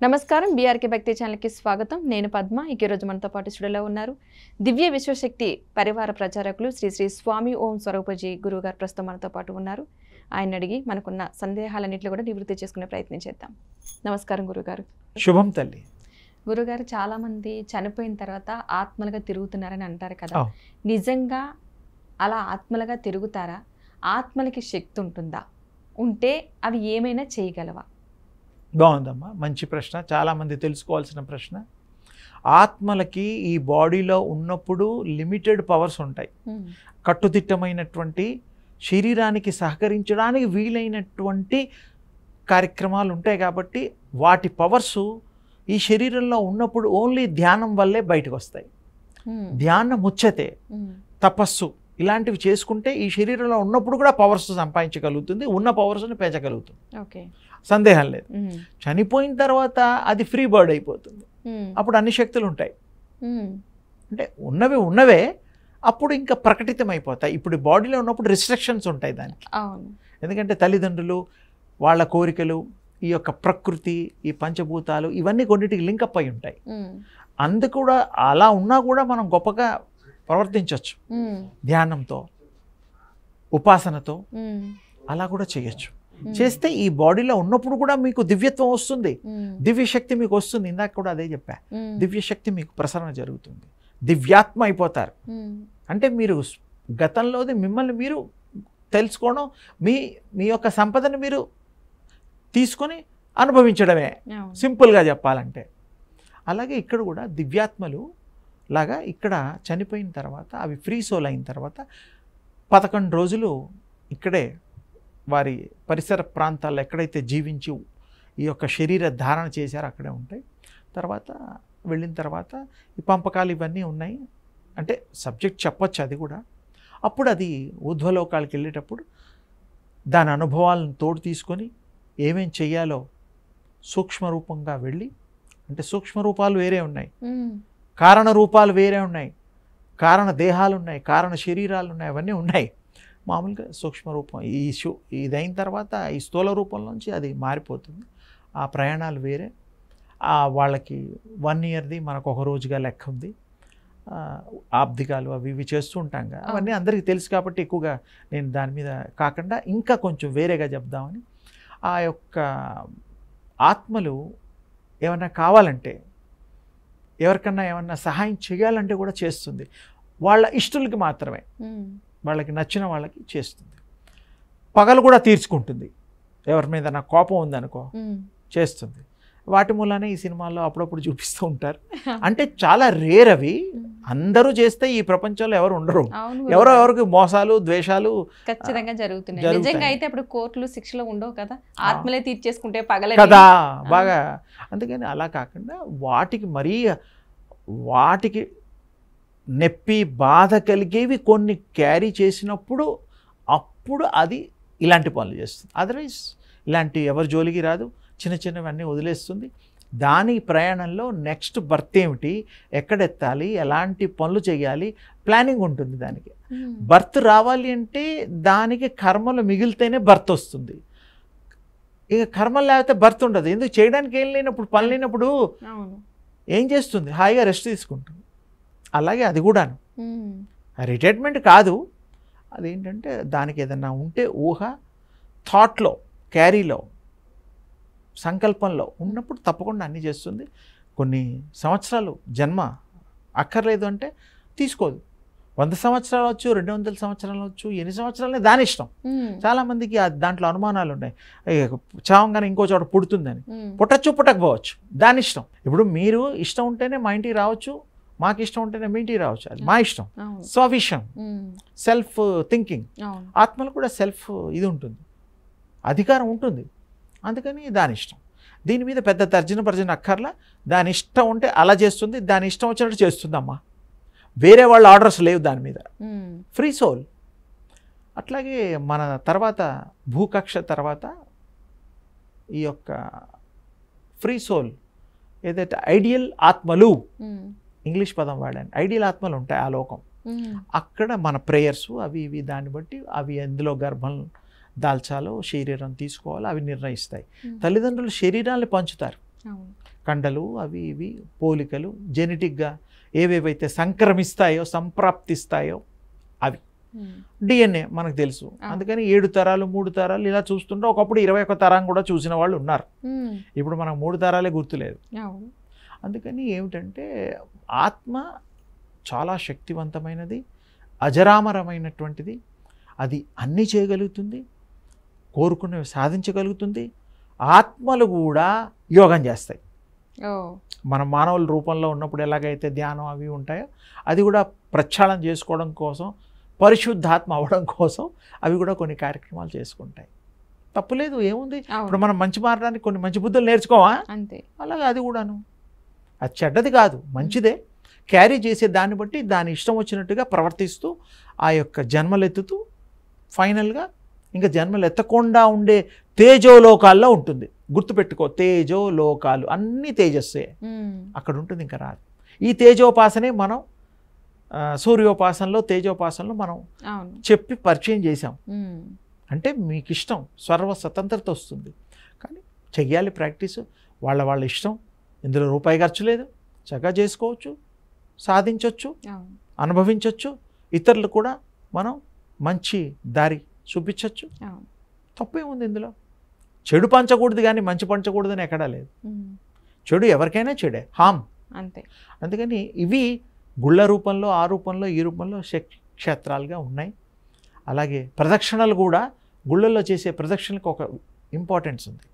నమస్కారం బీఆర్కే భక్తి ఛానల్కి స్వాగతం. నేను పద్మ. ఈ రోజు మనతో పాటు స్టూడియోలో ఉన్నారు దివ్య విశ్వశక్తి పరివార ప్రచారకులు శ్రీ శ్రీ స్వామి ఓం స్వరూపజీ గురువు గారు ప్రస్తుతం మనతో పాటు ఉన్నారు. ఆయన అడిగి మనకున్న సందేహాలన్నింటిలో కూడా నివృత్తి చేసుకునే ప్రయత్నం చేద్దాం. నమస్కారం గురుగారు. శుభం తల్లి. గురుగారు, చాలా మంది చనిపోయిన తర్వాత ఆత్మలుగా తిరుగుతున్నారని అంటారు కదా, నిజంగా అలా ఆత్మలుగా తిరుగుతారా? ఆత్మలకి శక్తి ఉంటుందా? ఉంటే అవి ఏమైనా చేయగలవా? బాగుందమ్మా, మంచి ప్రశ్న, చాలామంది తెలుసుకోవాల్సిన ప్రశ్న. ఆత్మలకి ఈ బాడీలో ఉన్నప్పుడు లిమిటెడ్ పవర్స్ ఉంటాయి. కట్టుదిట్టమైనటువంటి శరీరానికి సహకరించడానికి వీలైనటువంటి కార్యక్రమాలు ఉంటాయి. కాబట్టి వాటి పవర్స్ ఈ శరీరంలో ఉన్నప్పుడు ఓన్లీ ధ్యానం వల్లే బయటకు వస్తాయి. ధ్యానం ముచ్చతే, తపస్సు ఇలాంటివి చేసుకుంటే ఈ శరీరంలో ఉన్నప్పుడు కూడా పవర్స్ సంపాదించగలుగుతుంది, ఉన్న పవర్స్ని పెంచగలుగుతుంది. సందేహం లేదు. చనిపోయిన తర్వాత అది ఫ్రీ బర్డ్ అయిపోతుంది. అప్పుడు అన్ని శక్తులు ఉంటాయి. అంటే ఉన్నవే అప్పుడు ఇంకా ప్రకటితం అయిపోతాయి. ఇప్పుడు బాడీలో ఉన్నప్పుడు రిస్ట్రిక్షన్స్ ఉంటాయి దానికి. ఎందుకంటే తల్లిదండ్రులు, వాళ్ళ కోరికలు, ఈ యొక్క ప్రకృతి, ఈ పంచభూతాలు ఇవన్నీ కొన్నిటికి లింకప్ అయి ఉంటాయి. అందుకు కూడా అలా ఉన్నా కూడా మనం గొప్పగా ప్రవర్తించవచ్చు. ధ్యానంతో, ఉపాసనతో అలా కూడా చేయొచ్చు. చేస్తే ఈ బాడీలో ఉన్నప్పుడు కూడా మీకు దివ్యత్వం వస్తుంది, దివ్యశక్తి మీకు వస్తుంది. ఇందాక కూడా అదే చెప్పా, దివ్యశక్తి మీకు ప్రసరణ జరుగుతుంది, దివ్యాత్మ అయిపోతారు. అంటే మీరు గతంలోది మిమ్మల్ని మీరు తెలుసుకోవడం, మీ యొక్క సంపదను మీరు తీసుకొని అనుభవించడమే, సింపుల్గా చెప్పాలంటే. అలాగే ఇక్కడ కూడా దివ్యాత్మలు లాగా ఇక్కడ చనిపోయిన తర్వాత అవి ఫ్రీ సోల్ అయిన తర్వాత 11 రోజులు ఇక్కడే వారి పరిసర ప్రాంతాల్లో ఎక్కడైతే జీవించి ఈ యొక్క శరీర ధారణ చేశారో అక్కడే ఉంటాయి. తర్వాత వెళ్ళిన తర్వాత ఈ పంపకాలు ఇవన్నీ ఉన్నాయి. అంటే సబ్జెక్ట్ చెప్పచ్చు అది కూడా. అప్పుడు అది ఊర్ధ్వలోకాలకు వెళ్ళేటప్పుడు దాని అనుభవాలను తోడు తీసుకొని ఏమేం చెయ్యాలో సూక్ష్మ రూపంగా వెళ్ళి, అంటే సూక్ష్మ రూపాలు వేరే ఉన్నాయి, కారణ రూపాలు వేరే ఉన్నాయి, కారణ దేహాలు ఉన్నాయి, కారణ శరీరాలు ఉన్నాయి, అవన్నీ ఉన్నాయి. మామూలుగా సూక్ష్మ రూపం ఇదైన తర్వాత ఈ స్థూల రూపంలోంచి అది మారిపోతుంది. ఆ ప్రయాణాలు వేరే. వాళ్ళకి 1 ఇయర్ది మనకు ఒక రోజుగా లెక్క ఉంది. ఆబ్దికాలు అవి ఇవి చేస్తూ ఉంటాం కదా, అవన్నీ అందరికీ తెలుసు కాబట్టి ఎక్కువగా నేను దాని మీద కాకుండా ఇంకా కొంచెం వేరేగా చెప్దామని. ఆ యొక్క ఆత్మలు ఏమన్నా కావాలంటే, ఎవరికన్నా ఏమన్నా సహాయం చేయాలంటే కూడా చేస్తుంది. వాళ్ళ ఇష్టలకి మాత్రమే, వాళ్ళకి నచ్చిన వాళ్ళకి చేస్తుంది. పగలు కూడా తీర్చుకుంటుంది. ఎవరి మీద నాకు కోపం ఉందనుకో చేస్తుంది. వాటి మూలానే ఈ సినిమాల్లో అప్పుడప్పుడు చూపిస్తూ ఉంటారు. అంటే చాలా రేర్ అవి. అందరూ చేస్తే ఈ ప్రపంచంలో ఎవరు ఉండరు. ఎవరికి మోసాలు, ద్వేషాలు ఖచ్చితంగా జరుగుతున్నాయి. నిజంగా అయితే అప్పుడు కోర్టులు శిక్షలు ఉండవు కదా, ఆత్మలే తీర్చేసుకుంటే పగలే కదా బాగా. అందుకని అలా కాకుండా వాటికి నొప్పి, బాధ కలిగేవి కొన్ని క్యారీ చేసినప్పుడు అప్పుడు అది ఇలాంటి పనులు చేస్తుంది. అదర్వైజ్ ఇలాంటి ఎవరి జోలికి రాదు, చిన్న చిన్నవన్నీ వదిలేస్తుంది. దాని ప్రయాణంలో నెక్స్ట్ బర్త్ ఏమిటి, ఎక్కడెత్తాలి, ఎలాంటి పనులు చేయాలి, ప్లానింగ్ ఉంటుంది దానికి. బర్త్ రావాలి అంటే దానికి కర్మలు మిగిలితేనే బర్త్ వస్తుంది. ఇక కర్మలు లేకపోతే బర్త్ ఉండదు. ఎందుకు చేయడానికి ఏం లేనప్పుడు, పని లేనప్పుడు ఏం చేస్తుంది? హాయిగా రెస్ట్ తీసుకుంటుంది. అలాగే అది కూడాను రిటైర్మెంట్ కాదు. అదేంటంటే దానికి ఏదన్నా ఉంటే ఊహ, థాట్లో, క్యారీలో, సంకల్పంలో ఉన్నప్పుడు తప్పకుండా అన్నీ చేస్తుంది. కొన్ని సంవత్సరాలు జన్మ అక్కర్లేదు అంటే తీసుకోదు. 100 సంవత్సరాలు వచ్చు, 200 సంవత్సరాలు వచ్చు, ఎన్ని సంవత్సరాలనే దాని ఇష్టం. చాలామందికి దాంట్లో అనుమానాలు ఉన్నాయి. చావంగానే ఇంకో చోట పుడుతుందని. పుట్టచ్చు, పుట్టకపోవచ్చు, దాని ఇష్టం. ఇప్పుడు మీరు ఇష్టం ఉంటేనే మా ఇంటికి రావచ్చు, మాకు ఇష్టం ఉంటేనే మీ ఇంటికి రావచ్చు, అది మా ఇష్టం. స్వవిషయం, సెల్ఫ్ థింకింగ్. ఆత్మలు కూడా సెల్ఫ్ ఇది ఉంటుంది, అధికారం ఉంటుంది. అందుకని దాని ఇష్టం. దీని మీద పెద్ద తర్జన అక్కర్లా. దాని ఇష్టం ఉంటే అలా చేస్తుంది, దాని ఇష్టం వచ్చినట్టు చేస్తుందమ్మా. వేరే వాళ్ళ ఆర్డర్స్ లేవు దాని మీద. Free soul. అట్లాగే మన తర్వాత భూకక్ష తర్వాత ఈ యొక్క ఫ్రీ సోల్ ఏదైతే ఐడియల్ ఆత్మలు, ఇంగ్లీష్ పదం వాడాను, ఐడియల్ ఆత్మలు ఉంటాయి ఆ లోకం. అక్కడ మన ప్రేయర్స్ అవి ఇవి దాన్ని బట్టి అవి ఎందులో గర్భం దాల్చాలో, శరీరం తీసుకోవాలో అవి నిర్ణయిస్తాయి. తల్లిదండ్రులు శరీరాన్ని పంచుతారు, కండలు అవి ఇవి పోలికలు జెనెటిక్గా ఏవేవైతే సంక్రమిస్తాయో సంప్రాప్తిస్తాయో అవి డిఎన్ఏ మనకు తెలుసు. అందుకని 7 తరాలు 3 తరాలు ఇలా చూస్తుంటే ఒకప్పుడు 21 తరం కూడా చూసిన వాళ్ళు ఉన్నారు. ఇప్పుడు మనకు 3 తరాలే గుర్తులేదు. అందుకని ఏమిటంటే ఆత్మ చాలా శక్తివంతమైనది, అజరామరమైనటువంటిది. అది అన్నీ చేయగలుగుతుంది, కోరుకున్నవి సాధించగలుగుతుంది. ఆత్మలు కూడా యోగం చేస్తాయి. మన మానవుల రూపంలో ఉన్నప్పుడు ఎలాగైతే ధ్యానం అవి ఉంటాయో అది కూడా ప్రక్షాళన చేసుకోవడం కోసం, పరిశుద్ధాత్మ అవ్వడం కోసం అవి కూడా కొన్ని కార్యక్రమాలు చేసుకుంటాయి. తప్పులేదు, ఏముంది. ఇప్పుడు మనం మంచి మారడానికి కొన్ని మంచి బుద్ధులు నేర్చుకోవా, అంతే. అలాగే అది కూడాను అది చెడ్డది కాదు, మంచిదే. క్యారీ చేసే దాన్ని బట్టి దాని ఇష్టం వచ్చినట్టుగా ప్రవర్తిస్తూ ఆ యొక్క జన్మలు ఎత్తుతూ ఫైనల్గా ఇంకా జన్మలు ఎత్తకుండా ఉండే తేజోలోకాల్లో ఉంటుంది. గుర్తుపెట్టుకో, తేజోలోకాలు అన్నీ తేజస్సే, అక్కడ ఉంటుంది, ఇంకా రాదు. ఈ తేజోపాసనే మనం సూర్యోపాసనలో తేజోపాసనలో మనం చెప్పి పరిచయం చేసాం. అంటే మీకు ఇష్టం, సర్వ స్వతంత్రత వస్తుంది. కానీ చెయ్యాలి ప్రాక్టీసు, వాళ్ళ ఇష్టం. ఇందులో రూపాయి ఖర్చు లేదు, చక్కగా చేసుకోవచ్చు, సాధించవచ్చు, అనుభవించవచ్చు. ఇతరులు కూడా మనం మంచి దారి చూపించవచ్చు. తప్పేముంది ఇందులో? చెడు పంచకూడదు కానీ మంచి పంచకూడదని ఎక్కడా లేదు. చెడు ఎవరికైనా చెడే, హామ్ అంతే. అందుకని ఇవి గుళ్ళ రూపంలో, ఆ రూపంలో, ఈ రూపంలో క్షేత్రాలుగా ఉన్నాయి. అలాగే ప్రదక్షిణలు కూడా, గుళ్ళల్లో చేసే ప్రదక్షిణలకు ఒక ఇంపార్టెన్స్ ఉంది.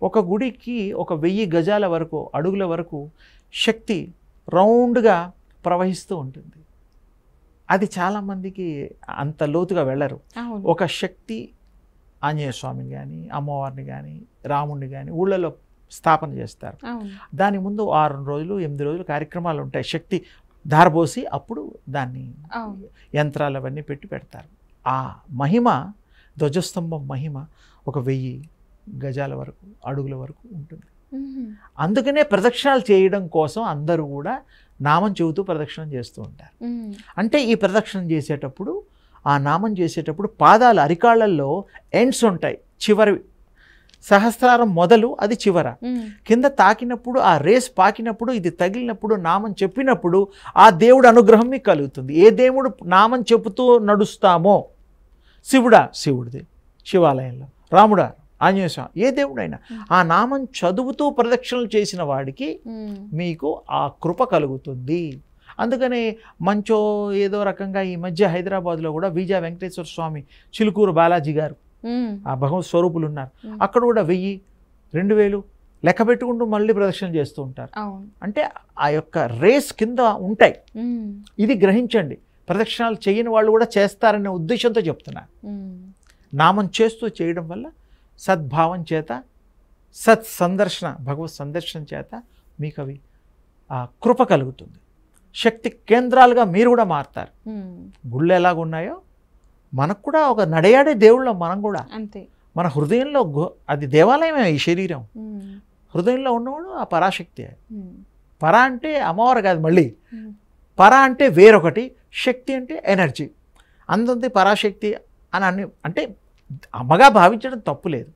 ఒక గుడికి 1000 గజాల వరకు, అడుగుల వరకు శక్తి రౌండ్గా ప్రవహిస్తూ ఉంటుంది. అది చాలామందికి అంత లోతుగా వెళ్ళరు. ఒక శక్తి ఆంజనేయ స్వామిని కానీ, అమ్మవారిని కానీ, రాముడిని కానీ ఊళ్ళలో స్థాపన చేస్తారు. దాని ముందు 6 రోజులు 8 రోజులు కార్యక్రమాలు ఉంటాయి. శక్తి ధారబోసి అప్పుడు దాన్ని యంత్రాలు అవన్నీ పెడతారు. ఆ మహిమ, ధ్వజస్తంభం మహిమ 1000 గజాల వరకు, అడుగుల వరకు ఉంటుంది. అందుకనే ప్రదక్షిణాలు చేయడం కోసం అందరూ కూడా నామం చెబుతూ ప్రదక్షిణం చేస్తూ ఉంటారు. అంటే ఈ ప్రదక్షిణం చేసేటప్పుడు, ఆ నామం చేసేటప్పుడు పాదాలు అరికాళ్ళల్లో ఎండ్స్ ఉంటాయి, చివరి సహస్రారం మొదలు అది చివర. కింద తాకినప్పుడు, ఆ రేస్ పాకినప్పుడు, ఇది తగిలినప్పుడు, నామం చెప్పినప్పుడు ఆ దేవుడు అనుగ్రహం మీకు కలుగుతుంది. ఏ దేవుడు నామం చెబుతూ నడుస్తామో, శివుడిది శివాలయంలో, రాముడా, ఆంజనేయ స్వామి, ఏ దేవుడైనా ఆ నామం చదువుతూ ప్రదక్షిణలు చేసిన వాడికి మీకు ఆ కృప కలుగుతుంది. అందుకనే మంచో ఏదో రకంగా ఈ మధ్య హైదరాబాద్లో కూడా విజయ వెంకటేశ్వర స్వామి, చిలుకూరు బాలాజీ గారు, ఆ భగవత్ స్వరూపులు ఉన్నారు. అక్కడ కూడా 1000, 2000 లెక్క పెట్టుకుంటూ మళ్ళీ ప్రదక్షిణ చేస్తూ ఉంటారు. అంటే ఆ యొక్క రేస్ కింద ఉంటాయి. ఇది గ్రహించండి. ప్రదక్షిణాలు చేయని వాళ్ళు కూడా చేస్తారనే ఉద్దేశంతో చెప్తున్నారు. నామం చేస్తూ చేయడం వల్ల సద్భావం చేత, సత్ సందర్శన, భగవత్ సందర్శన చేత మీకు అవి ఆ కృప కలుగుతుంది. శక్తి కేంద్రాలుగా మీరు కూడా మారుతారు. గుళ్ళు ఎలాగున్నాయో మనకు కూడా ఒక నడయాడే దేవుళ్ళం మనం కూడా. అంతే. మన హృదయంలో అది దేవాలయమే ఈ శరీరం. హృదయంలో ఉన్నవాడు ఆ పరాశక్తి. పర అంటే అమ్మవారు కాదు, మళ్ళీ పర అంటే వేరొకటి, శక్తి అంటే ఎనర్జీ. అందుంది పరాశక్తి అని అంటే అమ్మగా భావించడం తప్పు లేదు.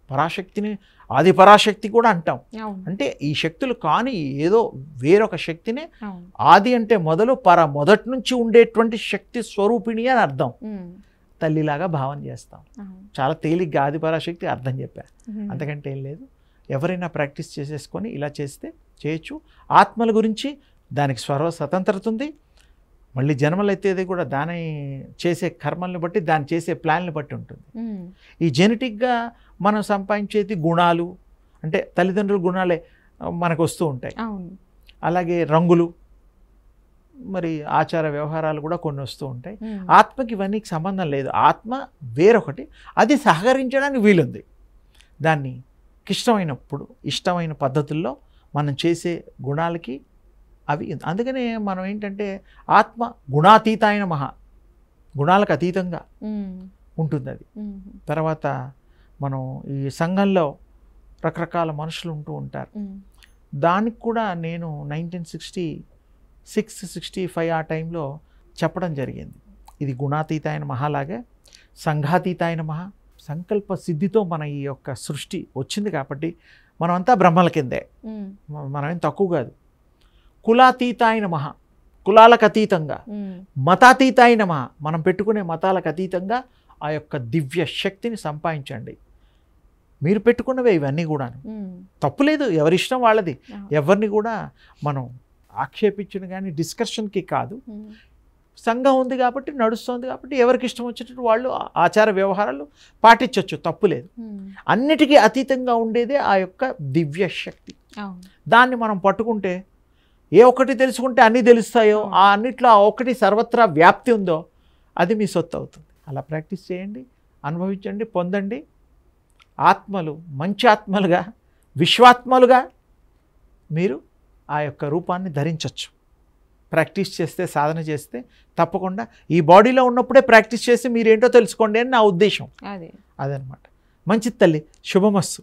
పరాశక్తిని ఆది పరాశక్తి కూడా అంటాం. అంటే ఈ శక్తులు కానీ ఏదో వేరొక శక్తినే ఆది అంటే మొదలు, మొదటి నుంచి ఉండేటువంటి శక్తి స్వరూపిణి అని అర్థం. తల్లిలాగా భావన చేస్తాం. చాలా తేలిగ్గా ఆది పరాశక్తి అర్థం చెప్పా, అంతకంటే ఏం లేదు. ఎవరైనా ప్రాక్టీస్ చేసేసుకొని ఇలా చేస్తే చేయొచ్చు. ఆత్మల గురించి దానికి స్వతంత్రత ఉంది. మళ్ళీ జన్మలు ఎత్తేది కూడా దాని చేసే కర్మల్ని బట్టి, దాన్ని చేసే ప్లాన్ని బట్టి ఉంటుంది. ఈ జెనెటిక్గా మనం సంపాదించేది గుణాలు, అంటే తల్లిదండ్రుల గుణాలే మనకు వస్తూ ఉంటాయి. అలాగే రంగులు, మరి ఆచార వ్యవహారాలు కూడా కొన్ని వస్తూ ఉంటాయి. ఆత్మకి ఇవన్నీ సంబంధం లేదు. ఆత్మ వేరొకటి, అది సహకరించడానికి వీలుంది. దాన్ని ఇష్టమైనప్పుడు, ఇష్టమైన పద్ధతుల్లో మనం చేసే గుణాలకి అవి. అందుకనే మనం ఏంటంటే ఆత్మ గుణాతీతాయన మహా, గుణాలకు అతీతంగా ఉంటుంది అది. తర్వాత మనం ఈ సంఘంలో రకరకాల మనుషులు ఉంటూ ఉంటారు. దానికి కూడా నేను 1966-65 ఆ టైంలో చెప్పడం జరిగింది. ఇది గుణాతీతాయన మహాలాగే సంఘాతీతాయన మహా, సంకల్ప సిద్ధితో మన ఈ యొక్క సృష్టి వచ్చింది కాబట్టి మనమంతా బ్రహ్మల కిందే, మనమేం తక్కువ కాదు. కులాతీతాయ నమః, కులాలకు అతీతంగా, మతాతీతాయ నమః, మనం పెట్టుకునే మతాలకు అతీతంగా ఆ యొక్క దివ్య శక్తిని సంపాదించండి. మీరు పెట్టుకున్నవే ఇవన్నీ కూడాను, తప్పులేదు, ఎవరిష్టం వాళ్ళది. ఎవరిని కూడా మనం ఆక్షేపించిన కానీ డిస్కషన్కి కాదు. సంఘం ఉంది కాబట్టి, నడుస్తుంది కాబట్టి, ఎవరికి ఇష్టం వచ్చేటట్టు వాళ్ళు ఆచార వ్యవహారాలు పాటించవచ్చు, తప్పులేదు. అన్నిటికీ అతీతంగా ఉండేదే ఆ యొక్క దివ్య శక్తి. దాన్ని మనం పట్టుకుంటే, ఏ ఒక్కటి తెలుసుకుంటే అన్నీ తెలుస్తాయో, ఆ అన్నిట్లో ఆ ఒక్కటి సర్వత్రా వ్యాప్తి ఉందో అది మీ సొత్తు అవుతుంది. అలా ప్రాక్టీస్ చేయండి, అనుభవించండి, పొందండి. ఆత్మలు మంచి ఆత్మలుగా, విశ్వాత్మలుగా మీరు ఆ యొక్క రూపాన్ని ధరించవచ్చు. ప్రాక్టీస్ చేస్తే, సాధన చేస్తే తప్పకుండా ఈ బాడీలో ఉన్నప్పుడే ప్రాక్టీస్ చేసి మీరేంటో తెలుసుకోండి అని నా ఉద్దేశం. అదనమాట. మంచిది తల్లి, శుభమస్తు.